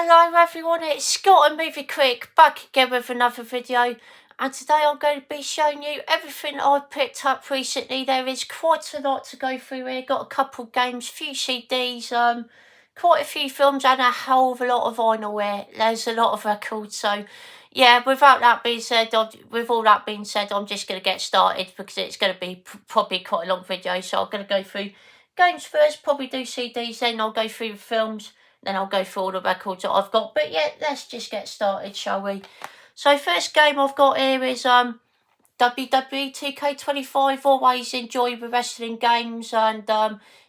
Hello everyone, it's Scottthemoviecritic back again with another video, and today I'm going to be showing you everything I've picked up recently. There is quite a lot to go through here. Got a couple games, few CDs, quite a few films and a hell of a lot of vinyl here. There's a lot of records, so yeah, with all that being said, I'm just going to get started because it's going to be probably quite a long video. So I'm going to go through games first, probably do CDs, then I'll go through the films. Then I'll go through all the records that I've got. But yeah, let's just get started, shall we? So first game I've got here is WWE 2K25. Always enjoy the wrestling games, and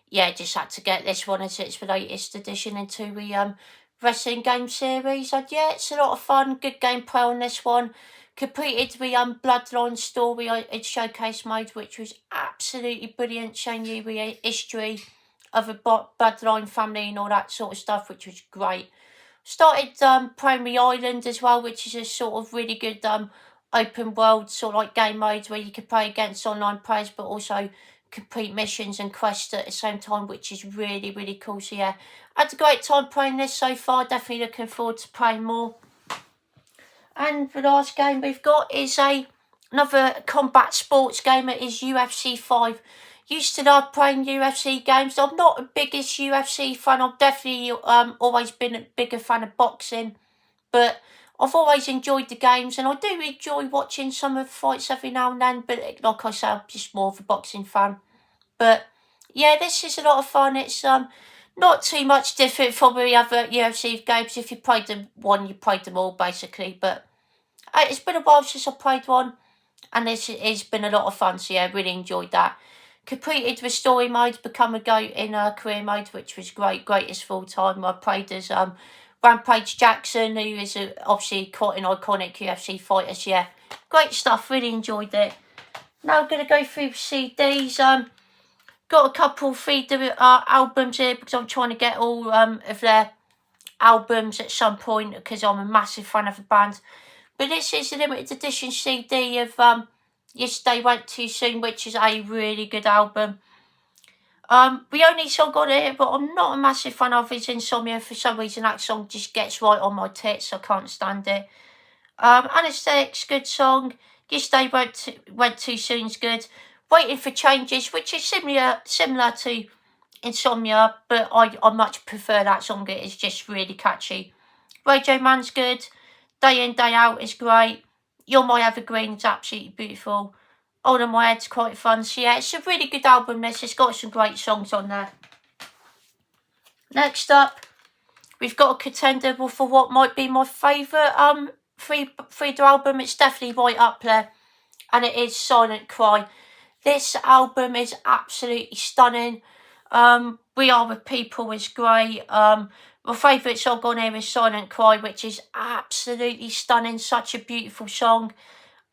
yeah, just had to get this one as it's the latest addition into the wrestling game series. And yeah, it's a lot of fun. Good gameplay on this one. Completed the Bloodline story in showcase mode, which was absolutely brilliant, showing you the history of a bloodline family and all that sort of stuff, which was great. Started playing the island as well, which is a sort of really good open world sort of like game mode where you can play against online players but also complete missions and quests at the same time, which is really, really cool. So yeah, I had a great time playing this so far. Definitely looking forward to playing more. And the last game we've got is another combat sports game. It is UFC 5. Used to love playing UFC games. I'm not the biggest UFC fan. I've definitely always been a bigger fan of boxing. But I've always enjoyed the games. And I do enjoy watching some of the fights every now and then. But like I say, I'm just more of a boxing fan. But yeah, this is a lot of fun. It's not too much different from the other UFC games. If you played them one, you played them all basically. But it's been a while since I played one. And it's been a lot of fun. So yeah, really enjoyed that. Completed the story mode, become a GOAT in career mode, which was great. Greatest of all time. I played as Rampage Jackson, who is obviously quite an iconic UFC fighter. So yeah, great stuff. Really enjoyed it. Now I'm going to go through CDs. Got a couple of feeder albums here because I'm trying to get all of their albums at some point because I'm a massive fan of the band. But this is a limited edition CD of Yesterday Went Too Soon, which is a really good album. The only song on it, but I'm not a massive fan of, is Insomnia. For some reason, that song just gets right on my tits. I can't stand it. Anesthetics, good song. Yesterday Went Too Soon's good. Waiting for Changes, which is similar to Insomnia, but I much prefer that song. It is just really catchy. Radio Man's good. Day In, Day Out is great. You're My Evergreen is absolutely beautiful. All in My Head's quite fun. So yeah, it's a really good album this. It's got some great songs on there. Next up, we've got a contender for what might be my favourite feeder album. It's definitely right up there. And it is Silent Cry. This album is absolutely stunning. We Are The People is great. My favourite song on here is Silent Cry, which is absolutely stunning. Such a beautiful song.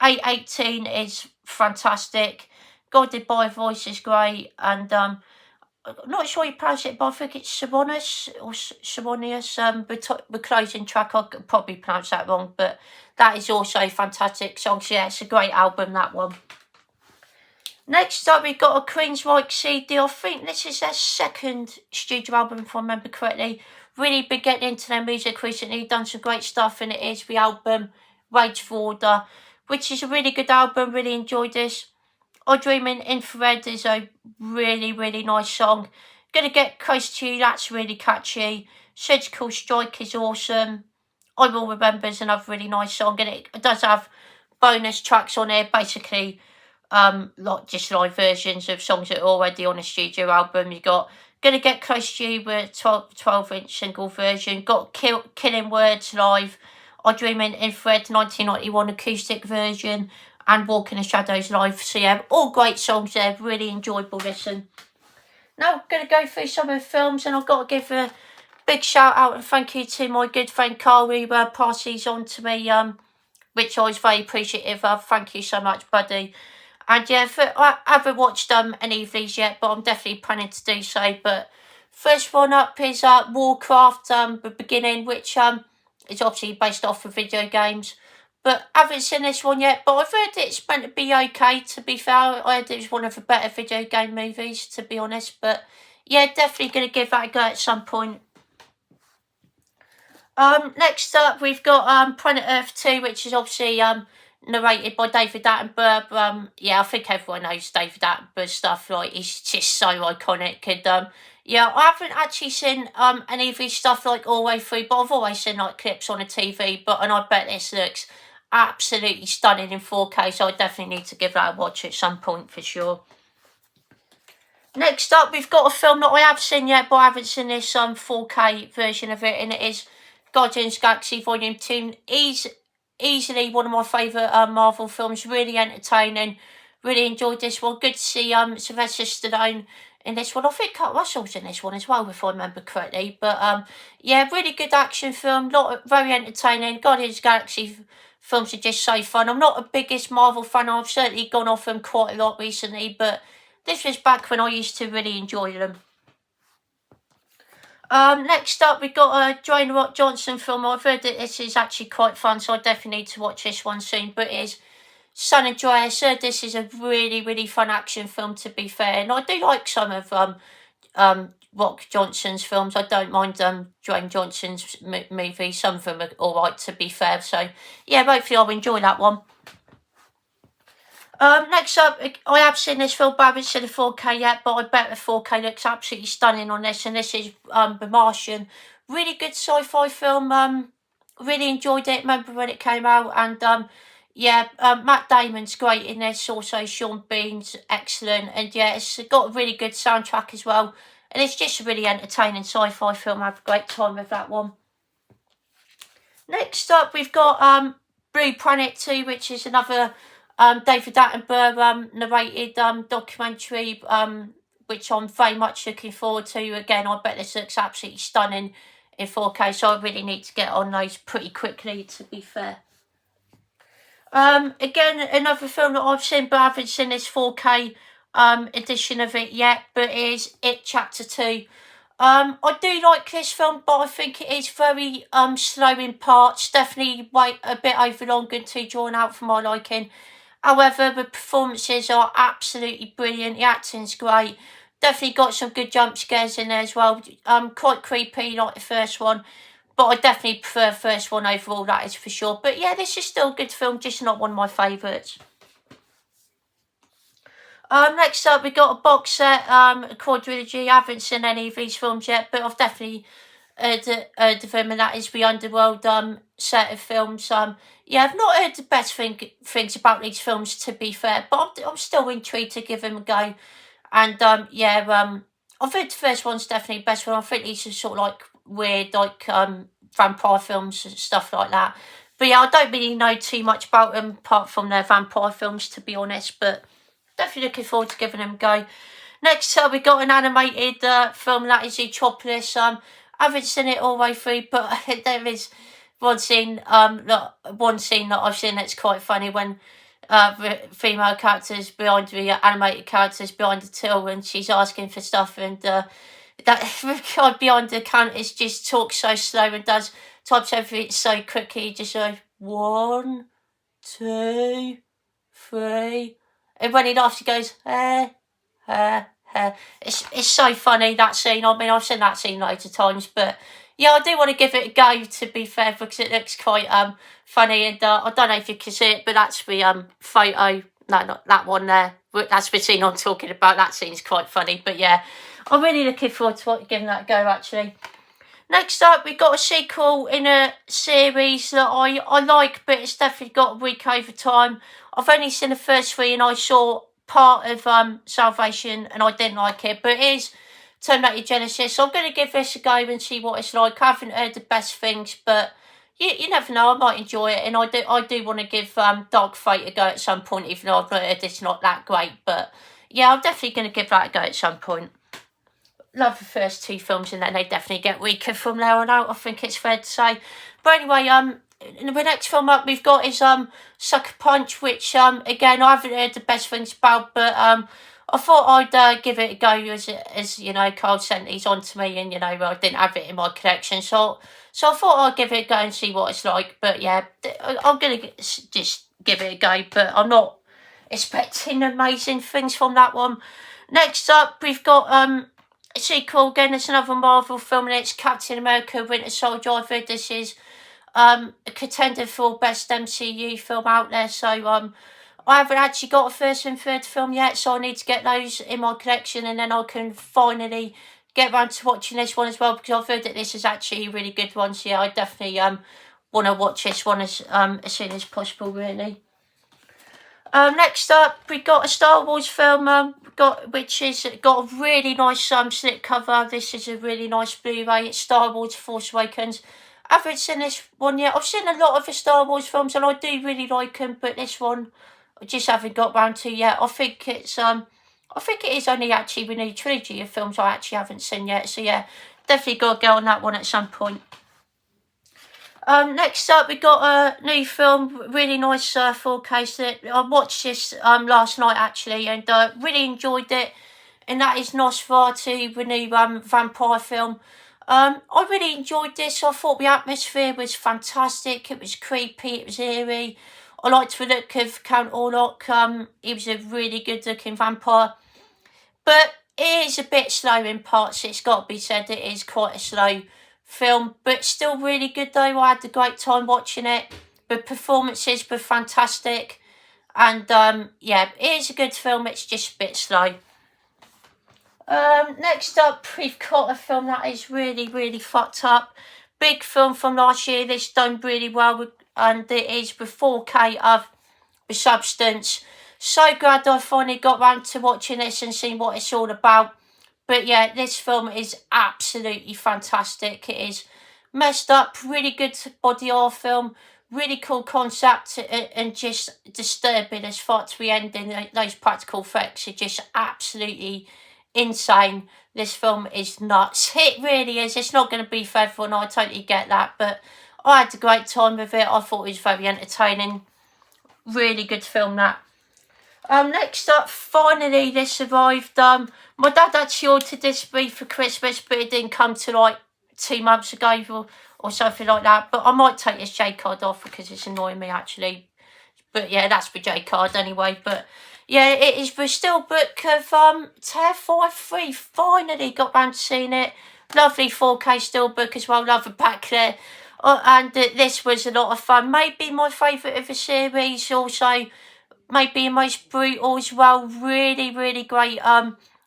818 is fantastic. Guided by a Voice is great. And I'm not sure you pronounce it, but I think it's Sibonius or Sibonius. The closing track, I could probably pronounce that wrong, but that is also a fantastic song. So yeah, it's a great album, that one. Next up, we've got a Queensryche CD. I think this is their second studio album, if I remember correctly. Really been getting into their music recently. Done some great stuff, and it is the album Rage for Order, which is a really good album. Really enjoyed this. I Dream in Infrared is a really, really nice song. Gonna Get Close to You, that's really catchy. Surgical Strike is awesome. I Will Remember is another really nice song, and it does have bonus tracks on here, basically. Like just live versions of songs that are already on a studio album. You got Gonna Get Close to You with 12-inch single version. Got Killing Words live. I Dream in Infrared 1991 acoustic version. And Walk in the Shadows live. So yeah, all great songs there. Really enjoyable listen. Now I'm going to go through some of the films, and I've got to give a big shout out and thank you to my good friend Carl, who passed these on to me, which I was very appreciative of. Thank you so much, buddy. And yeah, I haven't watched any of these yet, but I'm definitely planning to do so. But first one up is Warcraft, the beginning, which is obviously based off of video games. But I haven't seen this one yet, but I've heard it's meant to be okay, to be fair. I heard it was one of the better video game movies, to be honest. But yeah, definitely going to give that a go at some point. Next up, we've got Planet Earth 2, which is obviously narrated by David Attenborough. Yeah, I think everyone knows David Attenborough stuff. Like, he's just so iconic. And yeah, I haven't actually seen any of his stuff like all the way through, but I've always seen like clips on the TV. And I bet this looks absolutely stunning in 4K, so I definitely need to give that a watch at some point for sure. Next up, we've got a film that I have seen yet, but I haven't seen this 4K version of it, and it is Guardians of the Galaxy Volume 2. Easily one of my favourite Marvel films, really entertaining, really enjoyed this one. Good to see Sylvester Stallone in this one. I think Kurt Russell's in this one as well, if I remember correctly. But yeah, really good action film, very entertaining. Guardians of the Galaxy films are just so fun. I'm not the biggest Marvel fan, I've certainly gone off them quite a lot recently, but this was back when I used to really enjoy them. Next up, we've got a Dwayne The Rock Johnson film. I've heard that this is actually quite fun, so I definitely need to watch this one soon. But it is San Andreas. This is a really, really fun action film, to be fair. And I do like some of Rock Johnson's films. I don't mind Dwayne Johnson's movies. Some of them are alright, to be fair. So, yeah, hopefully I'll enjoy that one. Next up, I have seen this film, but I haven't seen the 4K yet, but I bet the 4K looks absolutely stunning on this, and this is The Martian. Really good sci-fi film, really enjoyed it, remember when it came out, and yeah, Matt Damon's great in this, also Sean Bean's excellent, and yeah, it's got a really good soundtrack as well, and it's just a really entertaining sci-fi film. I have a great time with that one. Next up, we've got Blue Planet 2, which is another David Attenborough narrated documentary, which I'm very much looking forward to. Again, I bet this looks absolutely stunning in 4K, so I really need to get on those pretty quickly, to be fair. Again, another film that I've seen, but I haven't seen this 4K edition of it yet, but it is It Chapter 2. I do like this film, but I think it is very slow in parts, definitely a bit overlong and too drawn out for my liking. However, the performances are absolutely brilliant. The acting's great. Definitely got some good jump scares in there as well. Quite creepy like the first one. But I definitely prefer the first one overall, that is for sure. But yeah, this is still a good film, just not one of my favourites. Next up, we got a box set, a quadrilogy. I haven't seen any of these films yet, but I've definitely heard of them, and that is the Underworld set of films. Yeah, I've not heard the best things about these films, to be fair, but I'm still intrigued to give them a go. And yeah, I've heard the first one's definitely the best one. I think these are sort of like weird, like vampire films and stuff like that. But yeah, I don't really know too much about them apart from their vampire films, to be honest. But definitely looking forward to giving them a go. Next up, we got an animated film, that is Zootropolis. I haven't seen it all the way through, but there is one scene that I've seen that's quite funny when the female characters behind the animated characters behind the till, and she's asking for stuff, and that the guy behind the counter just talks so slow and types everything so quickly, just like 1, 2, 3, and when he laughs, he goes It's so funny, that scene. I mean, I've seen that scene loads of times, but yeah, I do want to give it a go, to be fair, because it looks quite funny, and I don't know if you can see it, but that's the photo. No, not that one there. That's the scene I'm talking about. That scene's quite funny, but yeah, I'm really looking forward to giving that a go, actually. Next up, we got a sequel in a series that I like, but it's definitely got a week over time. I've only seen the first 3, and I saw part of Salvation, and I didn't like it, but it is Terminator Genesis, so I'm going to give this a go and see what it's like. I haven't heard the best things, but you never know, I might enjoy it, and I do want to give Dark Fate a go at some point, even though I've heard it's not that great, but yeah, I'm definitely going to give that a go at some point. Love the first 2 films, and then they definitely get weaker from there on out, I think it's fair to say. But anyway, the next film up we've got is Sucker Punch, which again, I haven't heard the best things about, but I thought I'd give it a go, as you know, Carl sent these on to me, and you know, I didn't have it in my collection, so I thought I'd give it a go and see what it's like. But yeah, I'm gonna just give it a go, but I'm not expecting amazing things from that one. Next up, we've got a sequel again. There's another Marvel film, and it's Captain America: Winter Soldier. I've heard this is a contender for best MCU film out there. So I haven't actually got a first and third film yet, so I need to get those in my collection, and then I can finally get around to watching this one as well, because I've heard that this is actually a really good one. So yeah, I definitely want to watch this one as soon as possible, really. Next up, we got a Star Wars film, which is got a really nice slip cover. This is a really nice Blu-ray. It's Star Wars: Force Awakens. I haven't seen this one yet. I've seen a lot of the Star Wars films, and I do really like them, but this one I just haven't got round to yet. I think it is only actually the new trilogy of films I actually haven't seen yet. So yeah, definitely got to go on that one at some point. Next up, we got a new film, really nice 4K. I watched this last night actually, and really enjoyed it. And that is Nosferatu, the new vampire film. I really enjoyed this. I thought the atmosphere was fantastic. It was creepy. It was eerie. I liked the look of Count Orlok. He was a really good looking vampire. But it is a bit slow in parts. It's got to be said, it is quite a slow film, but still really good though. I had a great time watching it. The performances were fantastic, and yeah, it is a good film. It's just a bit slow. Next up, we've got a film that is really fucked up. Big film from last year. This done really well, and it is the 4K of The Substance. So glad I finally got round to watching this and seeing what it's all about. But yeah, this film is absolutely fantastic. It is messed up, really good body horror film, really cool concept, and just disturbing as far as the ending. Those practical effects are just absolutely insane. This film is nuts. It really is. It's not going to be for everyone, I totally get that, but I had a great time with it. I thought it was very entertaining. Really good film, that. Next up, finally this arrived. My dad actually ordered this for me for Christmas, but it didn't come till like 2 months ago or something like that. But I might take this J card off because it's annoying me actually. But yeah, that's the J card anyway. But yeah, it is the steelbook of Terrifier 3. Finally got round to seeing it. Lovely 4K steelbook as well. Love the back there. And this was a lot of fun. Maybe my favourite of the series. Also, maybe most brutal as well. Really great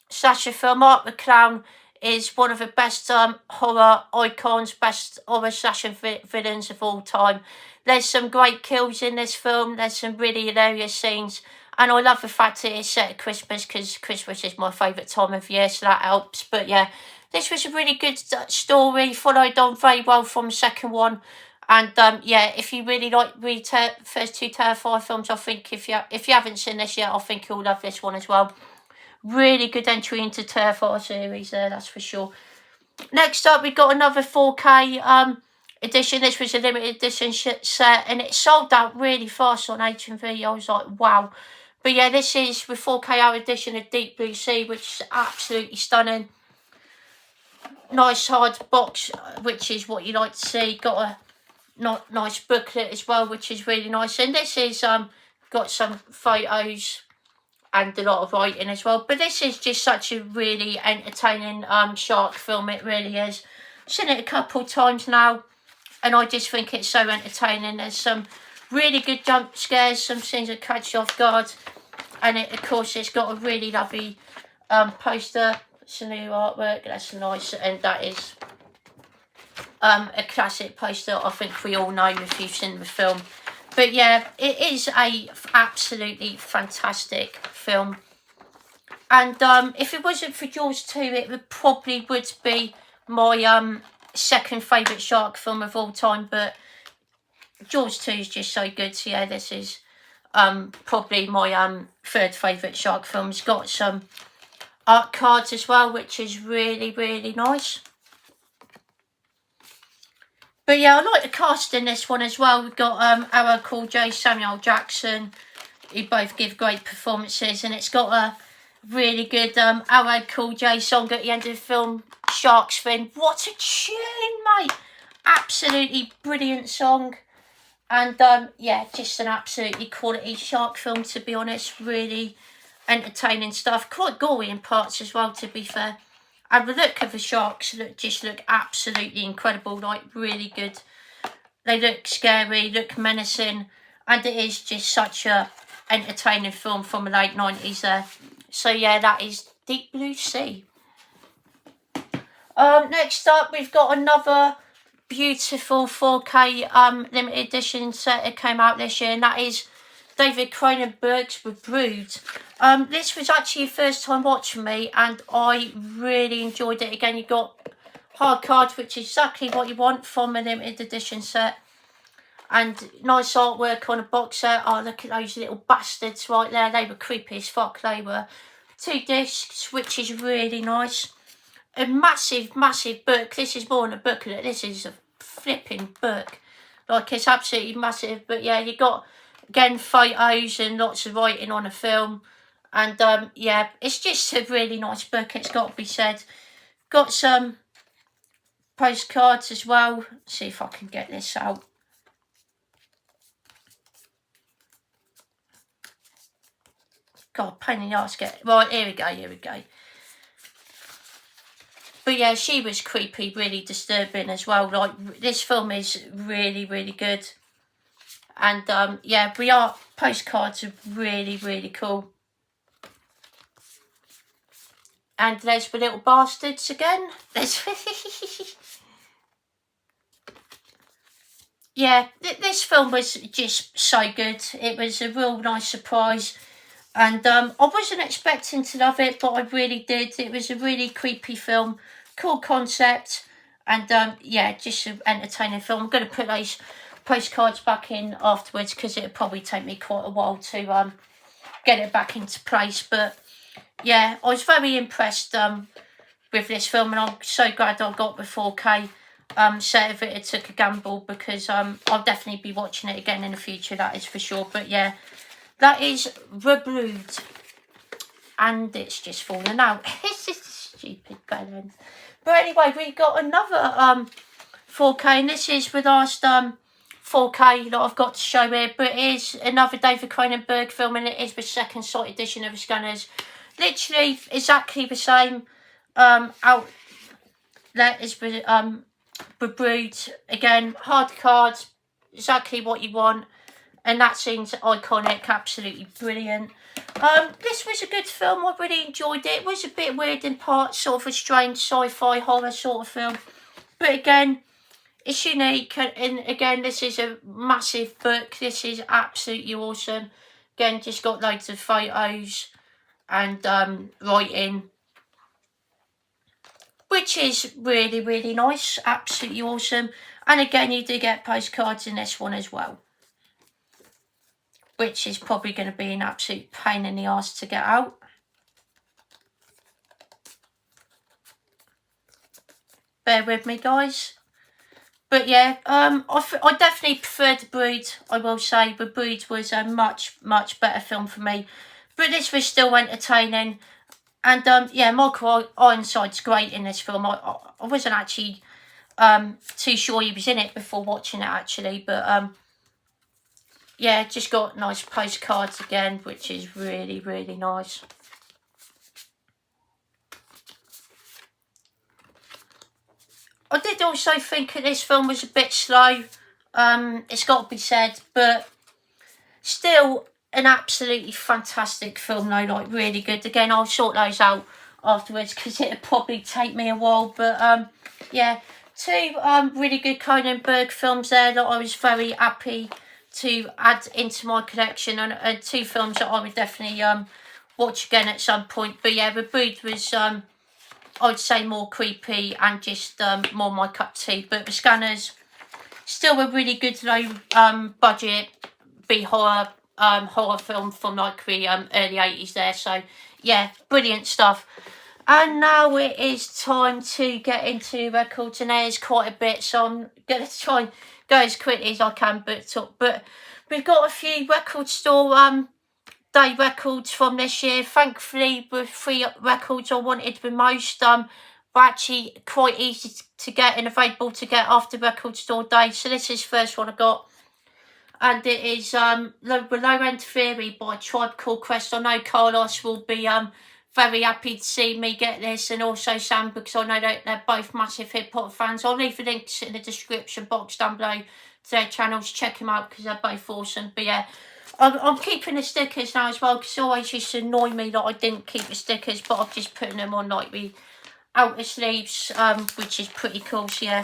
slasher film. Art the Clown is one of the best horror icons, best horror slasher villains of all time. There's some great kills in this film. There's some really hilarious scenes, and I love the fact that it's set at Christmas, because Christmas is my favourite time of year, so that helps. But yeah, this was a really good story, followed on very well from the second one. And yeah, if you really like the first two Terrifier films, I think if you haven't seen this yet, I think you'll love this one as well. Really good entry into Terrifier series there, that's for sure. Next up, we got another 4K edition. This was a limited edition set, and it sold out really fast on H&V. I was like, wow. But yeah, this is the 4K out edition of Deep Blue Sea, which is absolutely stunning. Nice hard box, which is what you like to see. Got a nice booklet as well, which is really nice. And this is got some photos and a lot of writing as well. But this is just such a really entertaining shark film. It really is. I've seen it a couple of times now, and I just think it's so entertaining. There's some really good jump scares, some scenes that catch you off guard, and of course it's got a really lovely poster. Some new artwork, that's nice, and that is a classic poster. I think we all know if you've seen the film. But yeah, it is a absolutely fantastic film. And if it wasn't for Jaws 2, it would be my second favourite shark film of all time. But Jaws 2 is just so good. So yeah, this is probably my third favourite shark film. It's got some art cards as well, which is really nice. But yeah, I like the cast in this one as well. We've got LL Cool J, Samuel Jackson, who both give great performances, and it's got a really good LL Cool J song at the end of the film, Shark's Fin. What a tune, mate! Absolutely brilliant song. And yeah, just an absolutely quality shark film, to be honest. Really entertaining stuff. Quite gory in parts as well, to be fair. And the look of the sharks just look absolutely incredible, like really good. They look scary, look menacing, and it is just such a entertaining film from the late 90s there. So yeah, that is Deep Blue Sea. Next up, we've got another beautiful 4K limited edition set that came out this year, and that is David Cronenberg's The Brood. This was actually your first time watching me, and I really enjoyed it. Again, you got hard cards, which is exactly what you want from a limited edition set, and nice artwork on a box set. Oh, look at those little bastards right there. They were creepy as fuck, they were. 2 discs, which is really nice. A massive book. This is more than a booklet. This is a flipping book. Like, it's absolutely massive. But yeah, you got, again, photos and lots of writing on a film. And yeah, it's just a really nice book, it's got to be said. Got some postcards as well. Let's see if I can get this out. God, pain in the arse. Right, here we go. But yeah, she was creepy, really disturbing as well. Like, this film is really, really good. And yeah, postcards are really, really cool. And there's the little bastards again. Yeah, this film was just so good. It was a real nice surprise. And I wasn't expecting to love it, but I really did. It was a really creepy film. Cool concept. And yeah, just an entertaining film. I'm going to put those postcards back in afterwards, because it'll probably take me quite a while to get it back into place. But yeah, I was very impressed with this film, and I'm so glad I got the 4K set of it. It took a gamble, because I'll definitely be watching it again in the future, that is for sure. But yeah, that is The Brood, and it's just fallen out. It's just a stupid balance. But anyway, we got another 4K, and this is the last 4K that I've got to show here. But it is another David Cronenberg film, and it is the second sight edition of the Scanners. Literally exactly the same. Out there is the Brood. Again, hard cards, exactly what you want. And that scene's iconic, absolutely brilliant. This was a good film, I really enjoyed it. It was a bit weird in parts, sort of a strange sci-fi horror sort of film. But again, it's unique, and again, this is a massive book. This is absolutely awesome. Again, just got loads of photos and writing, which is really, really nice, absolutely awesome. And again, you do get postcards in this one as well, which is probably going to be an absolute pain in the arse to get out. Bear with me, guys. But yeah, I definitely preferred The Brood, I will say. The Brood was a much, much better film for me. But this was still entertaining. And yeah, Michael Ironside's great in this film. I wasn't actually too sure he was in it before watching it, actually. But yeah, just got nice postcards again, which is really, really nice. I did also think that this film was a bit slow. It's got to be said, but still an absolutely fantastic film, though, like really good. Again, I'll sort those out afterwards, because it'll probably take me a while. But yeah, 2 really good Cronenberg films there that I was very happy to add into my collection, and 2 films that I would definitely watch again at some point. But yeah, The Brood was I'd say more creepy and just more my cup of tea. But The Scanners, still a really good low budget B horror film from like the early 80s there. So yeah, brilliant stuff. And now it is time to get into records, and there's quite a bit, so I'm going to try and go as quickly as I can. But we've got a few record store day records from this year. Thankfully, the 3 records I wanted the most were actually quite easy to get and available to get after record store day. So this is the first one I got, and it is the Low End Theory by Tribe Called Quest. I know Carlos will be very happy to see me get this, and also Sam, because I know that they're both massive hip hop fans. I'll leave the links in the description box down below to their channels. Check them out because they're both awesome. But yeah, I'm keeping the stickers now as well, because it always used to annoy me that I didn't keep the stickers, but I'm just putting them on like the outer sleeves, which is pretty cool. So yeah,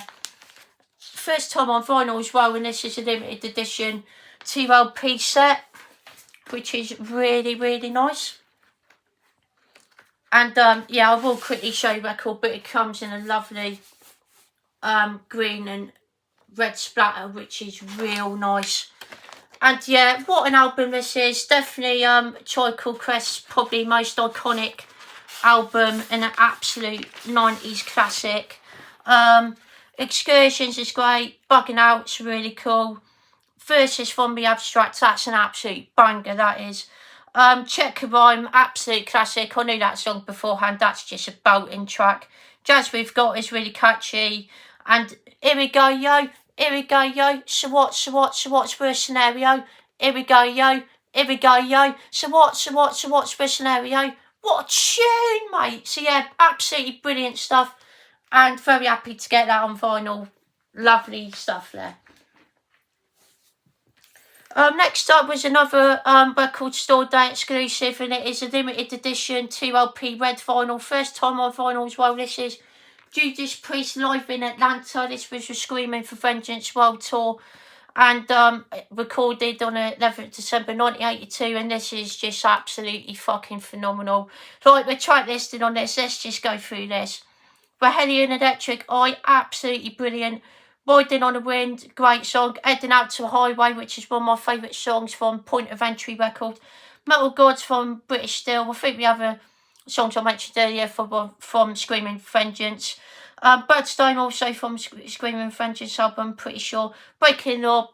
first time on vinyl as well, and this is a limited edition 2 LP set, which is really, really nice. And yeah, I will quickly show you the record, but it comes in a lovely green and red splatter, which is real nice. And yeah, what an album this is. Definitely Tribe Called Quest, probably most iconic album and an absolute 90s classic. Excursions is great. Bugging Out's really cool. Verses from the Abstract, that's an absolute banger, that is. Check a Rhyme, absolute classic. I knew that song beforehand, that's just a belting track. Jazz We've Got is really catchy. And Here We Go Yo, here we go yo, so what's the scenario? Here we go yo, here we go yo, so what's the scenario? What a tune, mate. So yeah, absolutely brilliant stuff, and very happy to get that on vinyl. Lovely stuff there. Next up was another record store day exclusive, and it is a limited edition 2 LP red vinyl. First time on vinyl as well. This is Judas Priest live in Atlanta. This was the Screaming for Vengeance World Tour, and recorded on 11th December 1982, and this is just absolutely fucking phenomenal. Like the track listing on this, let's just go through this. Bohemian Electric Eye, absolutely brilliant. Riding on the Wind, great song. Heading Out to a Highway, which is one of my favourite songs from Point of Entry record. Metal Gods from British Steel. I think the other songs I mentioned earlier from Screaming Vengeance. Birdstone also from Screaming Vengeance album, pretty sure. Breaking Law,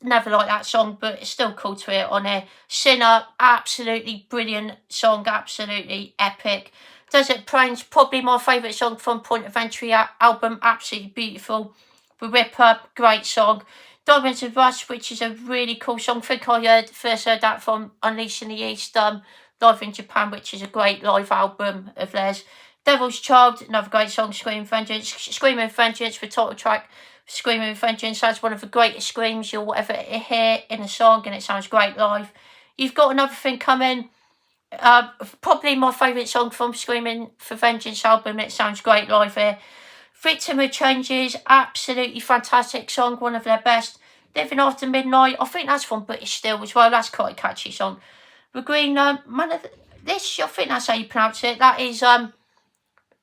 never liked that song, but it's still cool to hear it on here. Sinner, absolutely brilliant song, absolutely epic. Desert Plains, probably my favourite song from Point of Entry album, absolutely beautiful. The Ripper, great song. Diamonds of Rust, which is a really cool song. I think I first heard that from Unleashing the East, live in Japan, which is a great live album of theirs. Devil's Child, another great song. Screaming Vengeance, the title track. Screaming Vengeance has one of the greatest screams you'll ever hear in a song, and it sounds great live. You've Got Another Thing Coming, probably my favourite song from Screaming for Vengeance album. It sounds great live here. Victim of Changes, absolutely fantastic song, one of their best. Living After Midnight, I think that's from British Steel as well. That's quite a catchy song. The Green Man of this, I think that's how you pronounce it. That is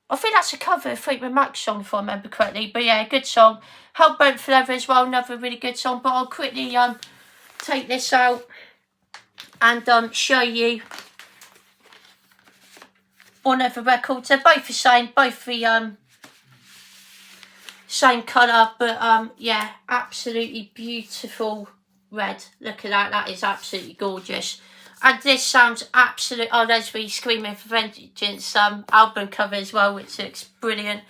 I think that's a cover of Fleetwood Mac's song, if I remember correctly. But yeah, good song. Hellbent for Leather as well, another really good song. But I'll quickly take this out and show you one of the records. They're both the same, both the same colour, but yeah, absolutely beautiful red. Look at that, that is absolutely gorgeous. And this sounds absolute. Oh, there's the Screaming for Vengeance album cover as well, which looks brilliant.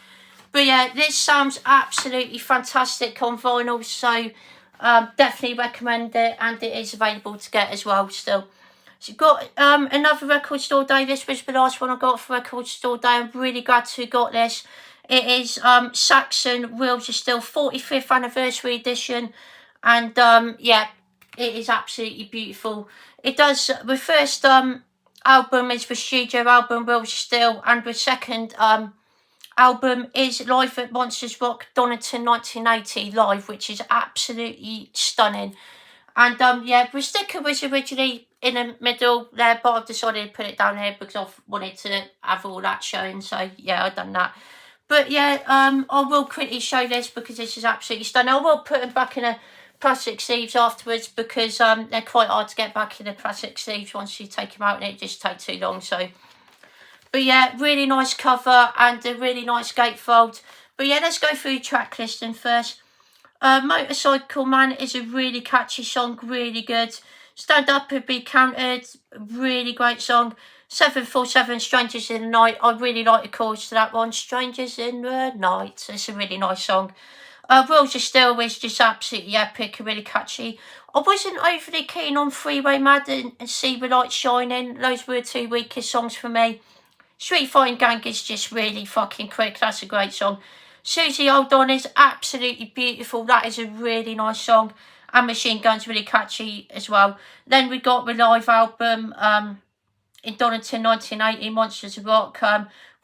But yeah, this sounds absolutely fantastic on vinyl, so definitely recommend it, and it is available to get as well still. So you've got another record store day. This was the last one I got for record store day. I'm really glad to have got this. It is Saxon Wheels of Steel 45th anniversary edition, and yeah, it is absolutely beautiful. It does, the first album is the studio album Wheels of Steel, and the second album is live at Monsters Rock Donington 1980 live, which is absolutely stunning. And yeah, the sticker was originally in the middle there, but I've decided to put it down here because I wanted to have all that showing, so yeah, I've done that. But yeah, I will quickly show this because this is absolutely stunning. I will put them back in a plastic sleeves afterwards because they're quite hard to get back in the plastic sleeves once you take them out, and it just takes too long. So, but yeah, really nice cover and a really nice gatefold. But yeah, let's go through the track listing first. Motorcycle Man is a really catchy song, really good. Stand Up and Be Counted, really great song. 747 Strangers in the Night, I really like the chorus to that one. Strangers in the Night, it's a really nice song. Wheels of Steel was just absolutely epic and really catchy. I wasn't overly keen on Freeway Mad and See the Light Shining. Those were the two weakest songs for me. Street Fighting Gang is just really fucking quick. That's a great song. Susie Hold On is absolutely beautiful. That is a really nice song. And Machine Gun's really catchy as well. Then we got the live album, in Donington 1980, Monsters of Rock,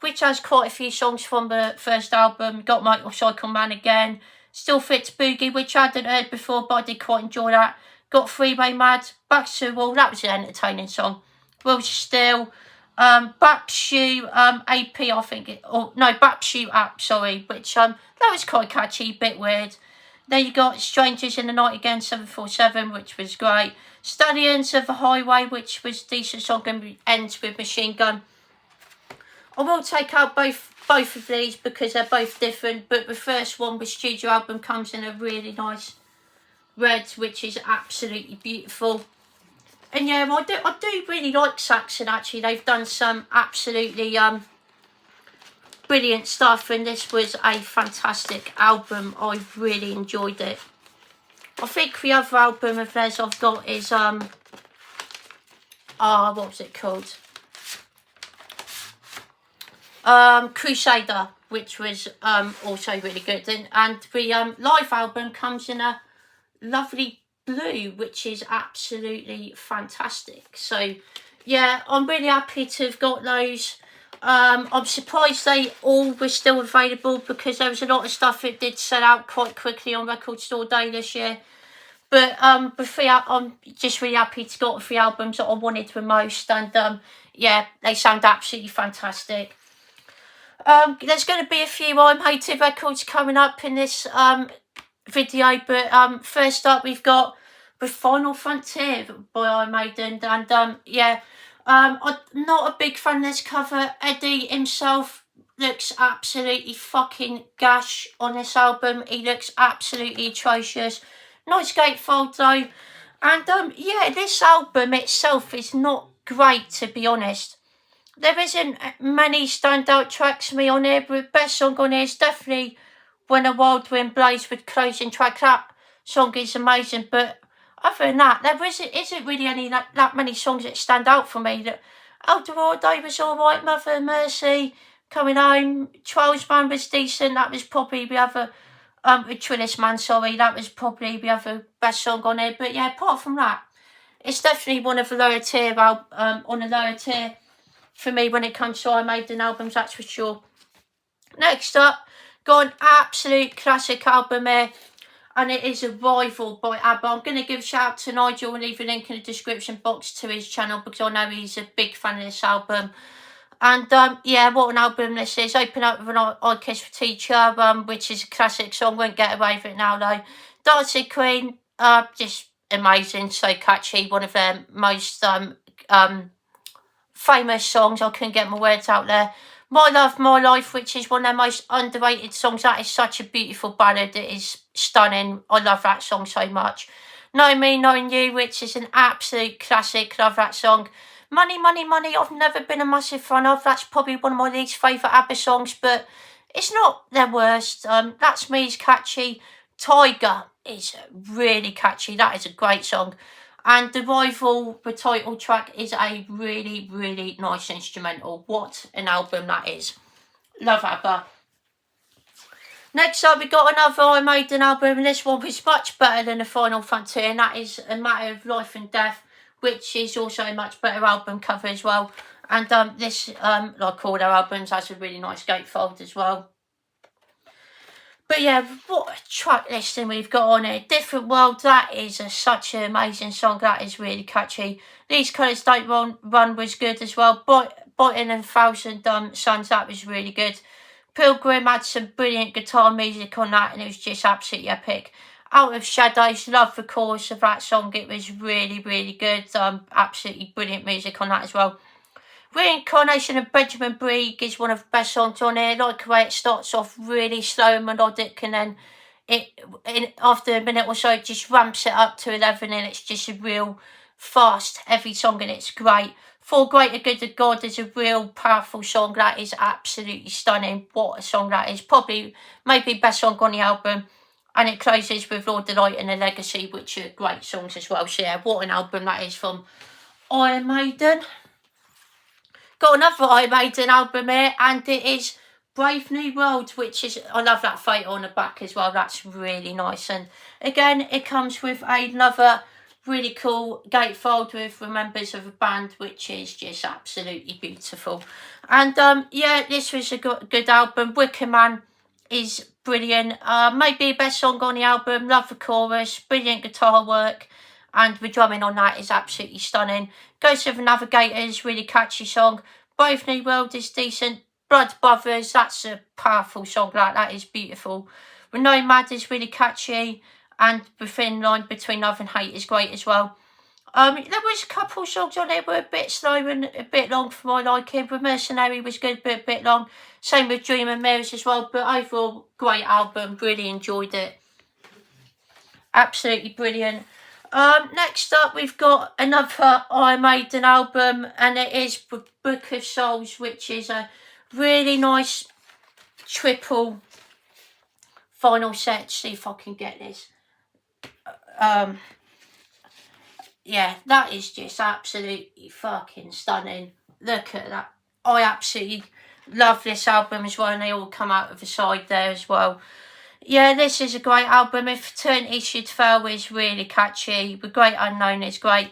which has quite a few songs from the first album. Got Motorcycle Man Again, Still Fits Boogie, which I hadn't heard before, but I did quite enjoy that. Got Freeway Mad, Back to the Wall, that was an entertaining song. Will Still, Bap Shoe AP, I think, Bap Shoe App, sorry, which that was quite catchy, bit weird. Then you got Strangers in the Night Again, 747, which was great. Stallions of the Highway, which was a decent song, and ends with Machine Gun. I will take out both of these because they're both different, but the first one, the studio album, comes in a really nice red, which is absolutely beautiful. And yeah, I do really like Saxon, actually. They've done some absolutely brilliant stuff, and this was a fantastic album. I really enjoyed it. I think the other album of theirs I've got is what was it called? Crusader, which was also really good, and the live album comes in a lovely blue, which is absolutely fantastic. So yeah, I'm really happy to have got those. I'm surprised they all were still available because there was a lot of stuff that did sell out quite quickly on Record Store Day this year. But I'm just really happy to got the 3 albums that I wanted the most, and yeah, they sound absolutely fantastic. There's going to be a few I'm Hated records coming up in this video, but first up we've got The Final Frontier by Iron Maiden, and yeah, I'm not a big fan of this cover. Eddie himself looks absolutely fucking gash on this album. He looks absolutely atrocious. Nice gatefold though, and yeah, this album itself is not great, to be honest. There isn't many standout tracks for me on here, but the best song on here is definitely When a Wild Wind Blows with closing track. That song is amazing, but other than that, there isn't really any that many songs that stand out for me. That Eldorado was alright, Mother of Mercy, Coming Home, Trials Man was decent. That was probably the other, Trillis Man, sorry, that was probably the other best song on here. But yeah, apart from that, it's definitely one of the lower tier, on the lower tier for me when it comes to Iron Maiden albums, that's for sure. Next up, got an absolute classic album here, and it is Arrival by ABBA. I'm going to give a shout out to Nigel and leave a link in the description box to his channel because I know he's a big fan of this album. And yeah, what an album this is. Open up with an I Kiss for Teacher, which is a classic song. Won't get away with it now though. Dancing Queen, just amazing, so catchy. One of their most famous songs. I couldn't get my words out there. My Love, My Life, which is one of their most underrated songs. That is such a beautiful ballad. It is stunning. I love that song so much. Know Me, Knowing You, which is an absolute classic. Love that song. Money, Money, Money, I've never been a massive fan of. That's probably one of my least favourite ABBA songs, but it's not their worst. That's Me is catchy. Tiger is really catchy. That is a great song. And The Rival, the title track, is a really, really nice instrumental. What an album that is. Love ABBA. Next up, we got another Iron Maiden album, and this one was much better than The Final Frontier, and that is A Matter of Life and Death, which is also a much better album cover as well. And this, like all their albums, has a really nice gatefold as well. But yeah, what a track listing we've got on here. Different World, that is such an amazing song. That is really catchy. These Colours Don't Run was good as well. Biting and 1,000 Suns, that was really good. Pilgrim had some brilliant guitar music on that, and it was just absolutely epic. Out of Shadows, love the chorus of that song. It was really, really good. Absolutely brilliant music on that as well. Reincarnation of Benjamin Brieg is one of the best songs on here. Like the way it starts off really slow and melodic, and then after a minute or so it just ramps it up to 11, and it's just a real fast, heavy song, and it's great. For Greater Good of God is a real powerful song. That is absolutely stunning. What a song that is. Probably, maybe best song on the album. And it closes with Lord of the Light and The Legacy, which are great songs as well. So yeah, what an album that is from Iron Maiden. got another Iron Maiden album here, and it is Brave New World, which is, I love that photo on the back as well. That's really nice. And again, it comes with another really cool gatefold with members of a band, which is just absolutely beautiful. And yeah, this was a good album. Wicker Man is brilliant. Maybe the best song on the album. Love the chorus, brilliant guitar work, and the drumming on that is absolutely stunning. Ghost of the Navigators, really catchy song. Brave New World is decent. Blood Brothers, that's a powerful song. That is beautiful. Renowned Mad is really catchy, and the thin line between love and hate is great as well. There was a couple songs on there were a bit slow and a bit long for my liking. The Mercenary was good, but a bit long. Same with Dream and Mirrors as well. But overall, great album. Really enjoyed it. Absolutely brilliant. Next up, we've got another Iron Maiden album, and it is Book of Souls, which is a really nice triple vinyl set. See if I can get this. Yeah, that is just absolutely fucking stunning. Look at that. I absolutely love this album as well, and they all come out of the side there as well. Yeah, this is a great album. If Eternity Should Fail is really catchy. The Great Unknown is great.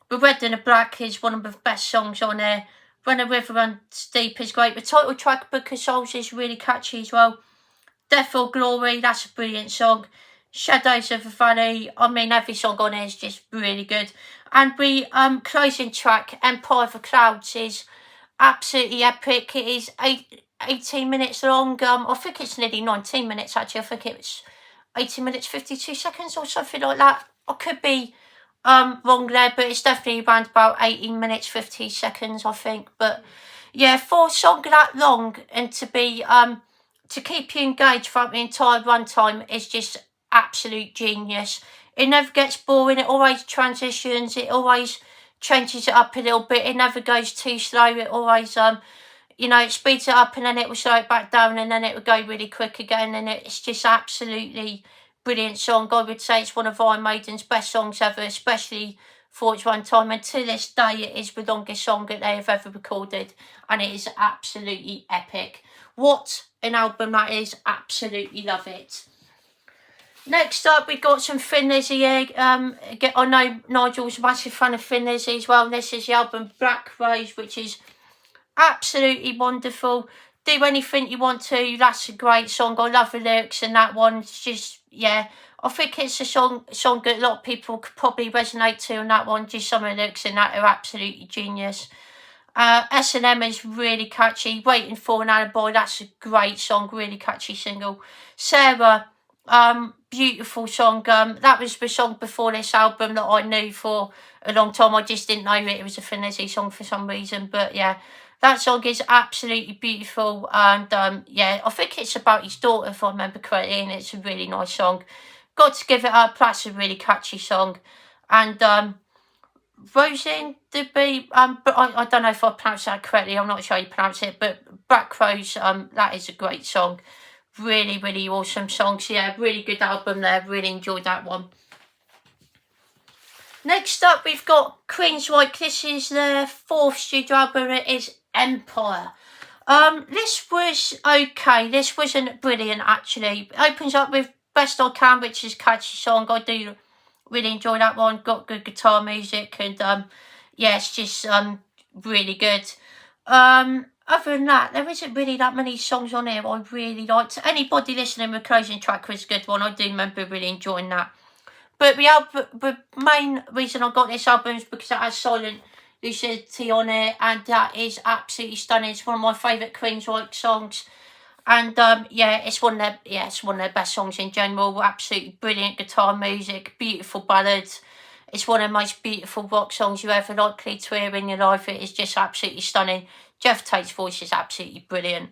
The Red and the Black is one of the best songs on there. When a River Runs Deep is great. The title track, Book of Souls, is really catchy as well. Death or Glory, that's a brilliant song. Shadows of the Valley, I mean, every song on here is just really good. And the closing track, Empire of the Clouds, is absolutely epic. It is 18 minutes long. I think it's nearly 19 minutes actually. I think it's 18 minutes 52 seconds or something like that. I could be wrong there, but it's definitely around about 18 minutes 50 seconds, I think. But yeah, for a song that long and to be to keep you engaged throughout the entire runtime is just absolute genius. It never gets boring. It always transitions. It always changes it up a little bit. It never goes too slow. It always you know, it speeds it up and then it will slow it back down and then it will go really quick again, and it's just absolutely brilliant song. I would say it's one of Iron Maiden's best songs ever, especially for its runtime, and to this day it is the longest song that they have ever recorded, and it is absolutely epic. What an album that is. Absolutely love it. Next up, we've got some Thin Lizzy here. I know Nigel's a massive fan of Thin Lizzy as well. This is the album Black Rose, which is absolutely wonderful. Do Anything You Want To, that's a great song. I love the lyrics in that one. It's just, yeah, I think it's a song that a lot of people could probably resonate to on that one. Just some of the lyrics in that are absolutely genius. S&M is really catchy. Waiting for an Alibi, that's a great song, really catchy single. Sarah, beautiful song. That was the song before this album that I knew for a long time. I just didn't know it was a Thin Lizzy song for some reason, but yeah, that song is absolutely beautiful. And yeah, I think it's about his daughter if I remember correctly, and it's a really nice song. Got to Give It Up, that's a really catchy song. And Rosin did be but I don't know if I pronounced that correctly. I'm not sure how you pronounce it, but Black Rose, that is a great song. Really, really awesome songs. Yeah, really good album there. Really enjoyed that one. Next up, we've got Queensryche. This is their 4th studio album. It is Empire. This was okay. This wasn't brilliant, actually. It opens up with Best I Can, which is a catchy song. I do really enjoy that one. Got good guitar music, and yeah, it's just really good. Other than that, there isn't really that many songs on here I really liked. Anybody Listening, the closing track was a good one. I do remember really enjoying that. But the main reason I got this album is because it has Silent Lucidity on it, and that is absolutely stunning. It's one of my favourite Queensryche songs. And yeah, it's one of their best songs in general. Absolutely brilliant guitar music, beautiful ballads. It's one of the most beautiful rock songs you're ever likely to hear in your life. It is just absolutely stunning. Jeff Tate's voice is absolutely brilliant.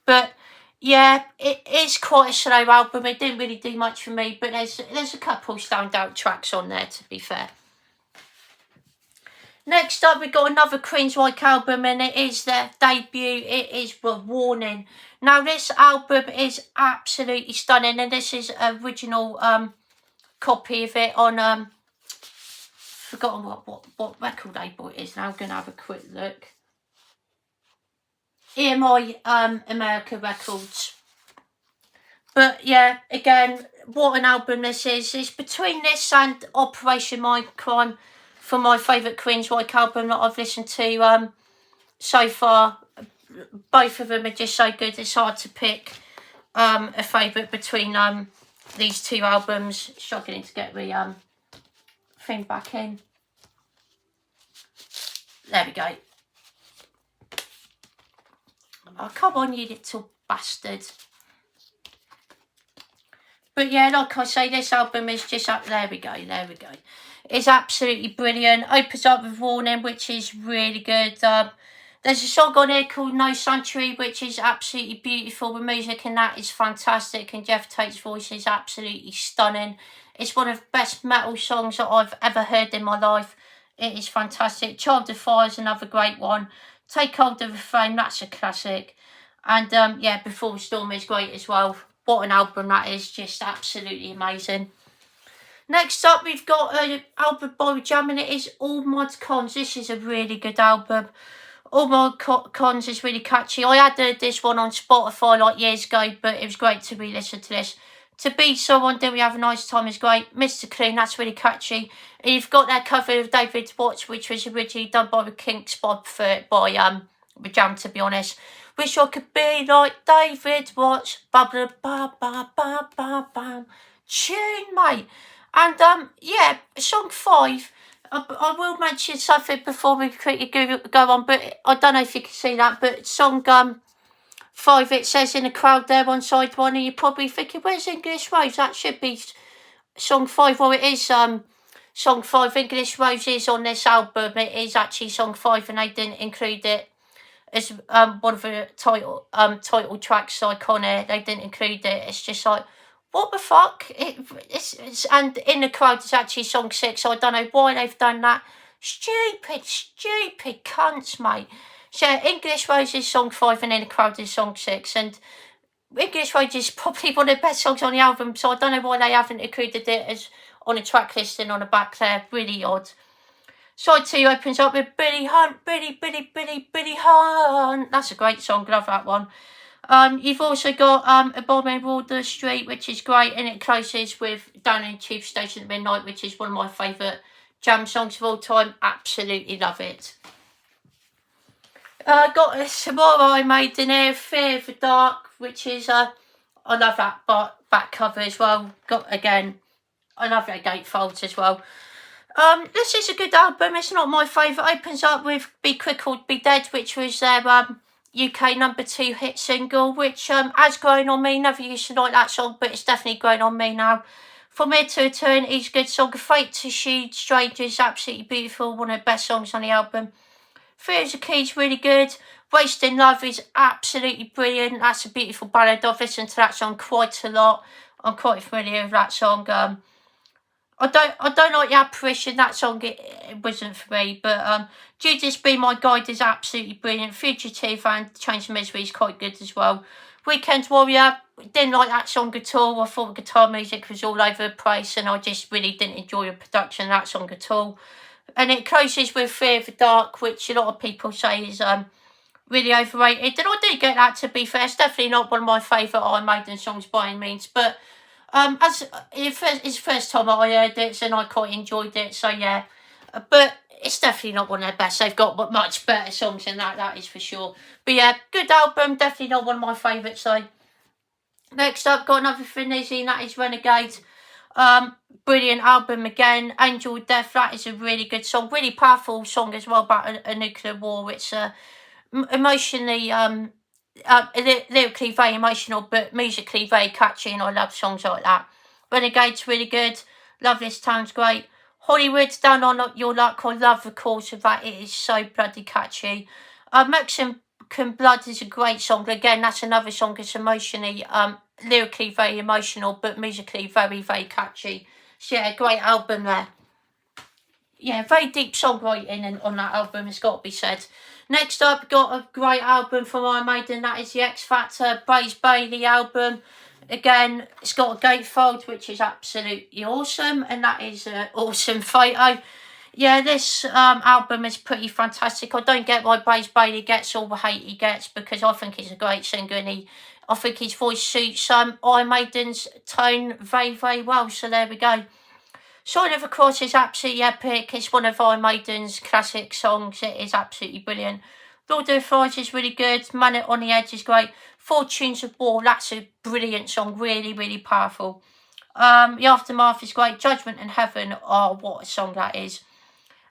But yeah, it is quite a slow album. It didn't really do much for me, but there's a couple standout tracks on there, to be fair. Next up, we've got another Queensryche album, and it is their debut. It is The Warning. Now, this album is absolutely stunning, and this is an original copy of it on forgotten what record label it is now. I'm going to have a quick look. EMI America Records. But yeah, again, what an album this is. It's between this and Operation Mindcrime for my favourite Queensryche album that I've listened to so far. Both of them are just so good. It's hard to pick a favourite between these two albums. Struggling to get the thing back in. There we go. Oh, come on, you little bastard. But yeah, like I say, this album is just up. There we go. It's absolutely brilliant. Opens up with Warning, which is really good. There's a song on here called No Sanctuary, which is absolutely beautiful. The music in that is fantastic, and Jeff Tate's voice is absolutely stunning. It's one of the best metal songs that I've ever heard in my life. It is fantastic. Child of Fire is another great one. Take Hold of the Flame, that's a classic. And yeah, Before the Storm is great as well. What an album that is, just absolutely amazing. Next up, we've got an album by Jam, and it is All Mod Cons. This is a really good album. All Mod Cons is really catchy. I had this one on Spotify like years ago, but it was great to re-listen to this. To Be Someone, Do We Have a Nice Time is great. Mr. Clean, that's really catchy. And you've got that cover of David Watts, which was originally done by the Kinks by the Jam, to be honest. Wish I could be like David Watts. Ba ba ba ba ba ba ba. Tune, mate. And yeah, song 5. I will mention something before we quickly go on, but I don't know if you can see that. But song 5, it says in the crowd there on side 1, and you're probably thinking, where's English Rose? That should be song 5. Well, it is song 5. English Rose is on this album. It is actually song 5, and they didn't include it as one of the title tracks like on it. They didn't include it. It's just like, what the fuck? It's and In the Crowd is actually song 6. So I don't know why they've done that. Stupid cunts, mate. So English Rose is song 5, and In the Crowd is song 6. And English Rose is probably one of the best songs on the album. So I don't know why they haven't included it as on a track listing on the back there. Really odd. Side 2 opens up with Billy Hunt, Billy Hunt. That's a great song, love that one. You've also got A Bomb in Wardour Street, which is great, and it closes with Down in Tube Station at Midnight, which is one of my favourite Jam songs of all time. Absolutely love it. Got a Tomorrow I Made in here, Fear of the Dark, which is, I love that back cover as well. I love their gatefolds as well. This is a good album. It's not my favourite. Opens up with Be Quick or Be Dead, which was their UK number 2 hit single, which has grown on me. Never used to like that song, but it's definitely grown on me now. From Here to Eternity is a good song. Fate to Shoot Strangers, absolutely beautiful. One of the best songs on the album. Fear is the Key is really good. Wasting Love is absolutely brilliant. That's a beautiful ballad. I've listened to that song quite a lot. I'm quite familiar with that song. I don't like the Apparition. That song it wasn't for me, but Judas Be My Guide is absolutely brilliant. Fugitive and Change of Misery is quite good as well. Weekend Warrior, didn't like that song at all. I thought the guitar music was all over the place, and I just really didn't enjoy the production of that song at all. And it closes with Fear of the Dark, which a lot of people say is really overrated. And I do get that, to be fair. It's definitely not one of my favourite Iron Maiden songs by any means, but as it's the first time I heard it, and I quite enjoyed it, so yeah. But it's definitely not one of their best. They've got much better songs than that is for sure. But yeah, good album, definitely not one of my favourites though. Next up, got another Finizzy, and that is Renegade. Brilliant album again. Angel of Death, that is a really good song. Really powerful song as well about a nuclear war. It's emotionally lyrically very emotional, but musically very catchy, and I love songs like that. Renegade's really good. Love This Town's great. Hollywood's Down on Your Luck. I love the chorus of that. It is so bloody catchy. Mexican Blood is a great song. Again, that's another song that's emotionally, lyrically very emotional, but musically very, very catchy. So yeah, great album there. Yeah, very deep songwriting on that album, it's got to be said. Next up, got a great album from Iron Maiden, that is the X Factor Blaze Bayley album. Again, it's got a gatefold, which is absolutely awesome, and that is an awesome photo. yeah, this album is pretty fantastic. I don't get why Blaze Bayley gets all the hate he gets, because I think he's a great singer, and I think his voice suits Iron Maiden's tone very, very well. So there we go. Sign of the Cross is absolutely epic. It's one of Iron Maiden's classic songs. It is absolutely brilliant. Lord of the Flies is really good. Man It on the Edge is great. Fortunes of War, that's a brilliant song. Really, really powerful. The Aftermath is great. Judgment and Heaven, oh, what a song that is.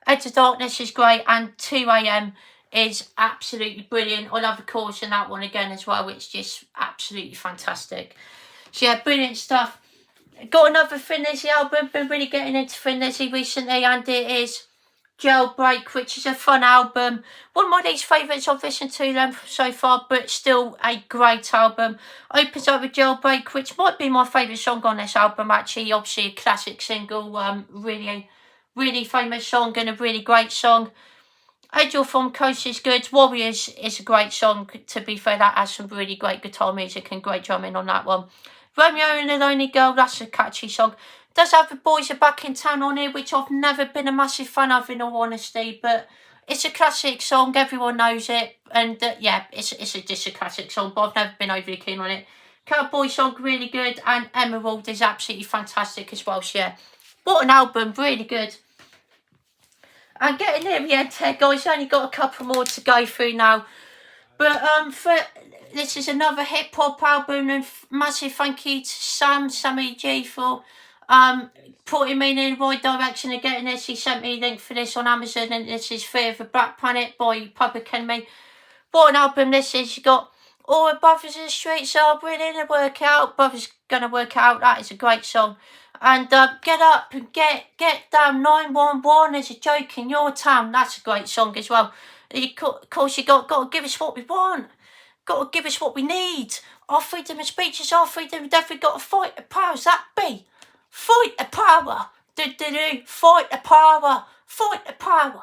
Edge of Darkness is great, and 2 AM is absolutely brilliant. I love the chorus in that one again as well. It's just absolutely fantastic. So yeah, brilliant stuff. Got another Thin Lizzy album. Been really getting into Thin Lizzy recently, and it is Jailbreak, which is a fun album. One of my least favourites I've listened to them so far, but still a great album. Opens up with Jailbreak, which might be my favourite song on this album actually. Obviously a classic single, really famous song and a really great song. Angel from Coast is good. Warriors is a great song. To be fair, that has some really great guitar music and great drumming on that one. Romeo and the Lonely Girl, that's a catchy song. Does have The Boys Are Back in Town on here, which I've never been a massive fan of in all honesty, but it's a classic song, everyone knows it, and yeah, it's just a classic song, but I've never been overly keen on it. Cowboy song, really good, and Emerald is absolutely fantastic as well, so yeah. What an album, really good. I'm getting near the end here, guys. Only got a couple more to go through now. But this is another hip hop album, and massive thank you to Sammy G, for putting me in the right direction of getting this. He sent me a link for this on Amazon, and this is Fear of the Black Planet by Public Enemy. What an album this is. You got All the Brothers in the Streets Are Willing to Work Out. Brothers Gonna Work Out. That is a great song. And Get Up and Get Down, 911 is a joke in your town. That's a great song as well. Of course, you got to give us what we want. Got to give us what we need. Our freedom of speech is our freedom. We've definitely got to fight the powers that be. Fight the power. Do. Fight the power. Fight the power.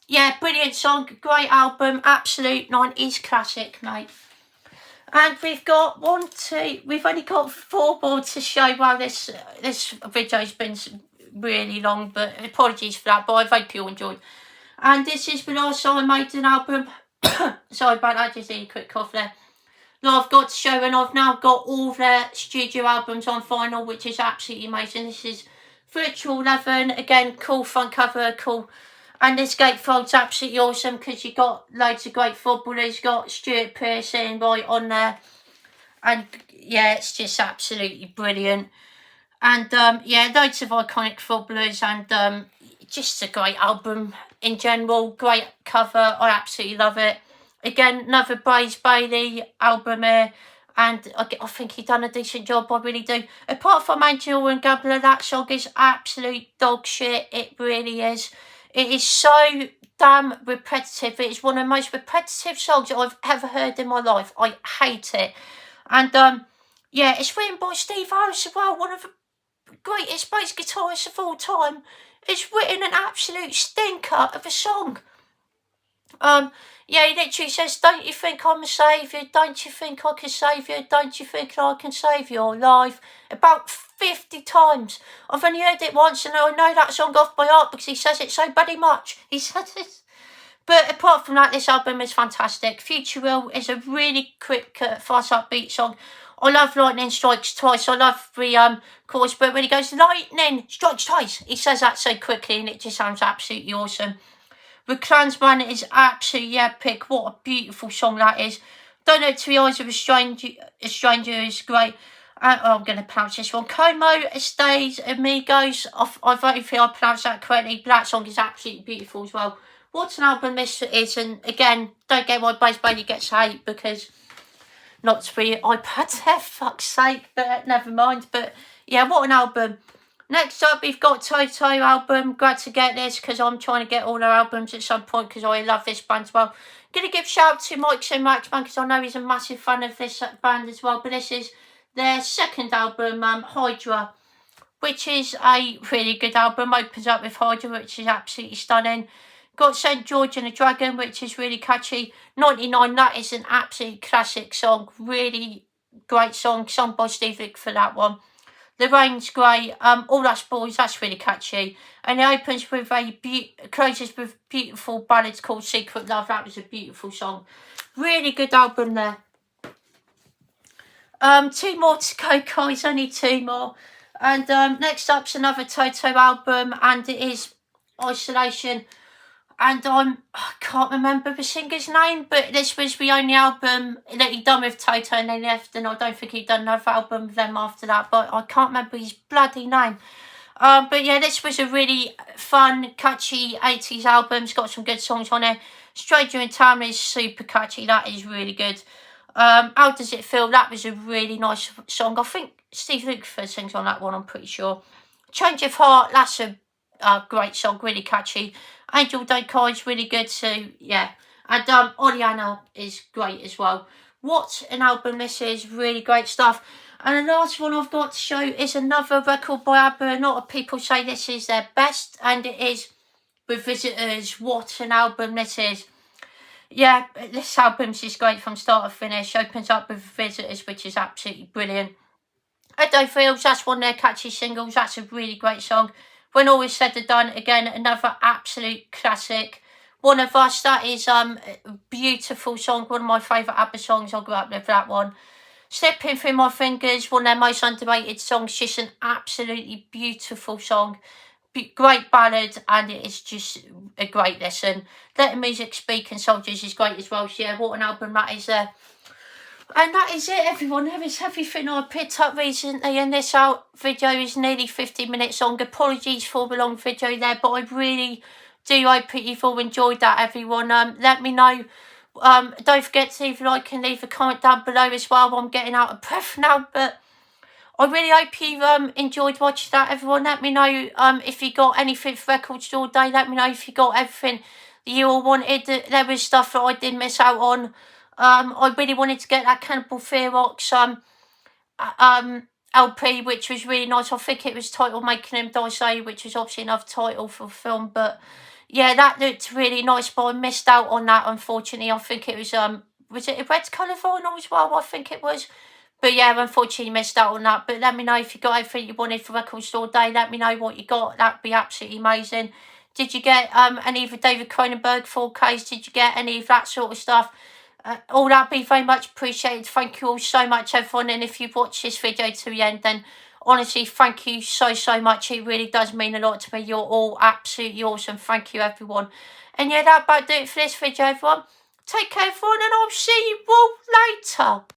Yeah, brilliant song. Great album. Absolute 90s classic, mate. And we've got we've only got 4 more to show. Well, this video's been really long, but apologies for that, but I hope you enjoyed. And this is the last Iron Maiden album. Sorry about that, just a quick cough there. Now I've got to show, and I've now got all their studio albums on vinyl, which is absolutely amazing. This is Virtual 11, again, cool front cover, cool. And this gatefold's absolutely awesome, because you've got loads of great footballers. You've got Stuart Pearson right on there. And yeah, it's just absolutely brilliant. And yeah, loads of iconic footballers, and just a great album in general. Great cover, I absolutely love it. Again, another Blaze Bayley album here. And I think he done a decent job, I really do. Apart from Angel and Gambler, that song is absolute dog shit. It really is. It is so damn repetitive. It is one of the most repetitive songs I've ever heard in my life. I hate it. And yeah, it's written by Steve Harris as well, one of the greatest bass guitarists of all time. It's written an absolute stinker of a song. Yeah, he literally says, don't you think I'm a saviour? Don't you think I can save you? Don't you think I can save your life? About 50 times. I've only heard it once, and I know that song off by heart because he says it so bloody much. He says it. But apart from that, this album is fantastic. Future Will is a really quick, fast upbeat song. I love Lightning Strikes Twice. I love the chorus, but when he goes, Lightning Strikes Twice, he says that so quickly, and it just sounds absolutely awesome. The Clansman is absolutely epic. What a beautiful song that is. Don't Look to the Eyes of a Stranger is great. I'm going to pronounce this one. Como Estes Amigos. I don't think I pronounced that correctly, but that song is absolutely beautiful as well. What an album this is. And again, don't get why Blaze Bayley gets hate, because not to be iPad there, fuck's sake, but never mind. But yeah, what an album. Next up, we've got Toto album. Glad to get this, because I'm trying to get all their albums at some point, because I love this band as well. Going to give a shout out to Mike Max band, because I know he's a massive fan of this band as well. But this is their second album, Hydra, which is a really good album. Opens up with Hydra, which is absolutely stunning. Got St. George and the Dragon, which is really catchy. 99, that is an absolute classic song. Really great song. Sung by Steve Vick for that one. The Rain's great. All Us Boys, that's really catchy. And it opens with closes with beautiful ballads called Secret Love. That was a beautiful song. Really good album there. 2 more to go, guys. Only 2 more. And next up's another Toto album, and it is Isolation. And I can't remember the singer's name, but this was the only album that he'd done with Toto, and they left, and I don't think he'd done another album with them after that, but I can't remember his bloody name. But yeah, this was a really fun, catchy 80s album. It's got some good songs on it. Stranger in Town is super catchy. That is really good. How Does It Feel? That was a really nice song. I think Steve Lukather sings on that one, I'm pretty sure. Change of Heart, that's a great song, really catchy. Angel Don't Cry is really good too, yeah. And Oleana is great as well. What an album this is, really great stuff. And the last one I've got to show is another record by ABBA. A lot of people say this is their best, and it is with Visitors. What an album this is. Yeah, this album's just great from start to finish. Opens up with Visitors, which is absolutely brilliant. Edo Fields, that's one of their catchy singles. That's a really great song. When All Is Said and Done, again, another absolute classic. One of Us, that is a beautiful song. One of my favourite ABBA songs. I grew up with that one. Slipping Through My Fingers, one of their most underrated songs. Just an absolutely beautiful song. Great ballad, and it is just a great listen. Let the Music Speak and Soldiers is great as well. So yeah, what an album that is there. And that is it, everyone. That is everything I picked up recently, and this video is nearly 50 minutes long. Apologies for the long video there, but I really do hope that you've all enjoyed that, everyone. Let me know. Don't forget to leave a like and leave a comment down below as well. I'm getting out of breath now, but I really hope you enjoyed watching that, everyone. Let me know if you got anything for Record Store Day. Let me know if you got everything that you all wanted. There was stuff that I did miss out on. I really wanted to get that Cannibal Ferox LP, which was really nice. I think it was titled Making Them Die Say, which was obviously another title for the film. But yeah, that looked really nice, but I missed out on that, unfortunately. I think it was it a red colour vinyl as well? I think it was. But yeah, unfortunately missed out on that. But let me know if you got everything you wanted for Record Store Day. Let me know what you got. That'd be absolutely amazing. Did you get any of the David Cronenberg 4Ks? Did you get any of that sort of stuff? All that be very much appreciated. Thank you all so much, everyone. And if you've watched this video to the end, then honestly, thank you so much. It really does mean a lot to me. You're all absolutely awesome. Thank you, everyone. And yeah, that about do it for this video, everyone. Take care, everyone, and I'll see you all later.